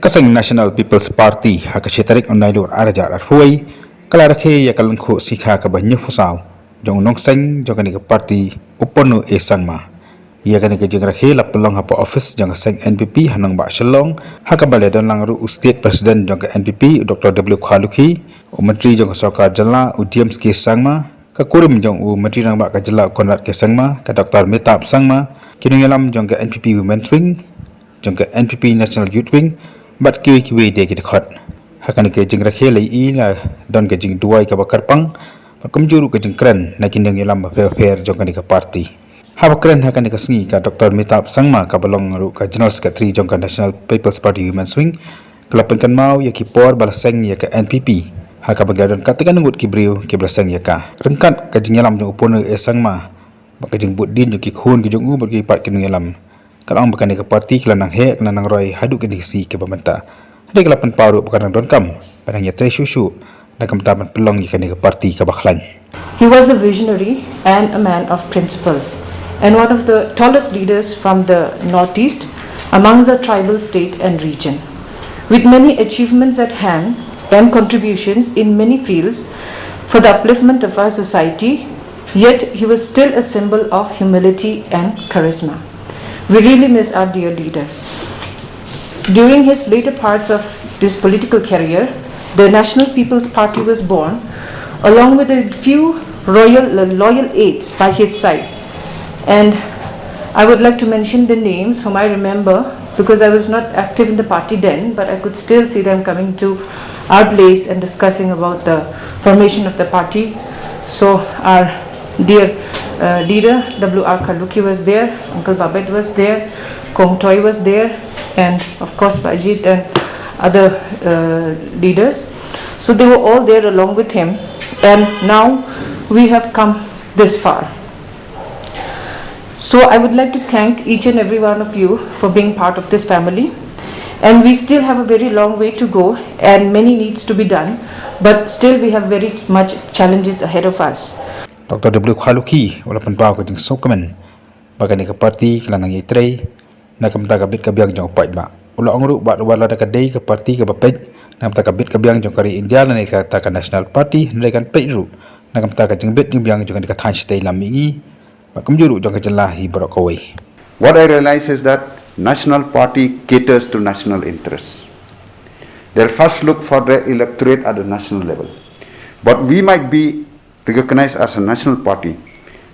Kasing National People's Party hakashitarik unailur arajar arhuai kalarake yakalunku sikha kabanyu husaw jong nongseng jong ke party uponu esangma yakani ke jengrakhe lapelong hapa office jong seng NPP hanong ba shalong hakabale don langru state president jong ke NPP Dr. W Khaluki menteri jong sarkar jala udiam ski sangma kakurim jong menteri nang ba ka jala konrat ke sangma ka Dr. Metab sangma kinungelam jong ke NPP Women's Wing jong ke NPP National Youth Wing bat kiwi de ki khot hakan ke jing rakhe lai i la don ke jing duai ka bakar pang pakum juru ke jing kran na kindang ilam ba fair jong ka party ha bakran hakan ke sngi ka Dr. Metab sangma ka balong ru ka general secretary jong ka National People's Party Women's Wing kelapan kan mau ya ki por balaseng ya ka NPP ha ka bagadon katakan ngut ki brio ke balaseng ya ka rengkat ka jing ilam jong upon sangma ba ka jing budin jong ki khun ki jong u ber ki pat ki ilam kalau bukan ke parti kelanang he kelanang roy haduk ke diksi ke pementa ada kelapan paru bukan don kam padangnya tre susu dan kemtaman pelong ikan ke parti ke bakhlan. He was a visionary and a man of principles and one of the tallest leaders from the northeast among the tribal state and region with many achievements at hand and contributions in many fields for the upliftment of our society, yet he was still a symbol of humility and charisma. We really miss our dear leader. During his later parts of this political career, the National People's Party was born, along with a few loyal aides by his side. And I would like to mention the names whom I remember because I was not active in the party then, but I could still see them coming to our place and discussing about the formation of the party. So our dear leader W.R. Khaluki was there, Uncle Babet was there, Kong Toy was there, and of course Bajit and other leaders. So they were all there along with him, and now we have come this far. So I would like to thank each and every one of you for being part of this family, and we still have a very long way to go and many needs to be done, but still we have very much challenges ahead of us. Dr. W Khaluki walaupun pau ke jing sokmen bagani ke parti kelanang itrei na kamta ka bit ka biang jong pai ba ulo angru ba wala da ka dei ke parti ke bapej na kamta ka bit ka biang jong kari India na ka ta ka national party na kan peru na kamta ka jing bit jing biang jong ka than stay lamingi ba kumjuru jong ka jela hi borok kawai. What I realize is that national party caters to national interests. They'll first look for the electorate at the national level, but we might be recognized as a national party,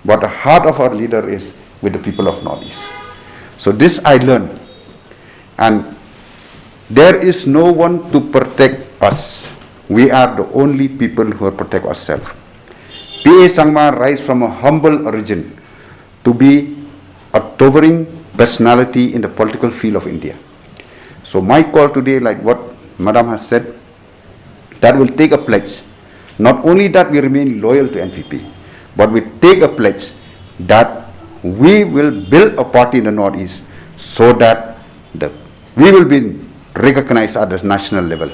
but the heart of our leader is with the people of Northeast. So this I learned, and there is no one to protect us. We are the only people who protect ourselves. P.A. Sangma rise from a humble origin to be a towering personality in the political field of India. So my call today, like what Madam has said, that will take a pledge. Not only that we remain loyal to NPP, but we take a pledge that we will build a party in the Northeast so that we will be recognized at the national level.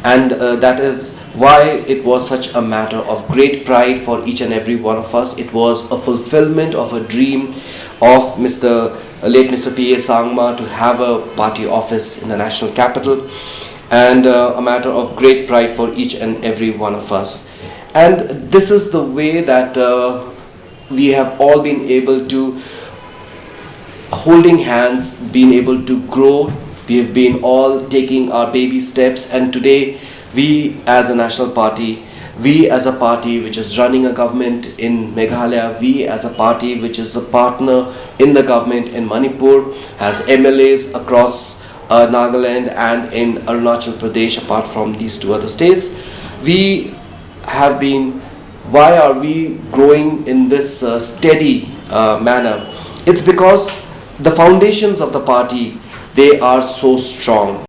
And that is why it was such a matter of great pride for each and every one of us. It was a fulfillment of a dream of late Mr. P.A. Sangma to have a party office in the national capital, and a matter of great pride for each and every one of us. And this is the way that we have all been able to, holding hands, been able to grow. We have been all taking our baby steps, and today we as a national party, we as a party which is running a government in Meghalaya, we as a party which is a partner in the government in Manipur, has MLAs across Nagaland and in Arunachal Pradesh, apart from these two other states. We have been, why are we growing in this steady manner? It's because the foundations of the party, they are so strong.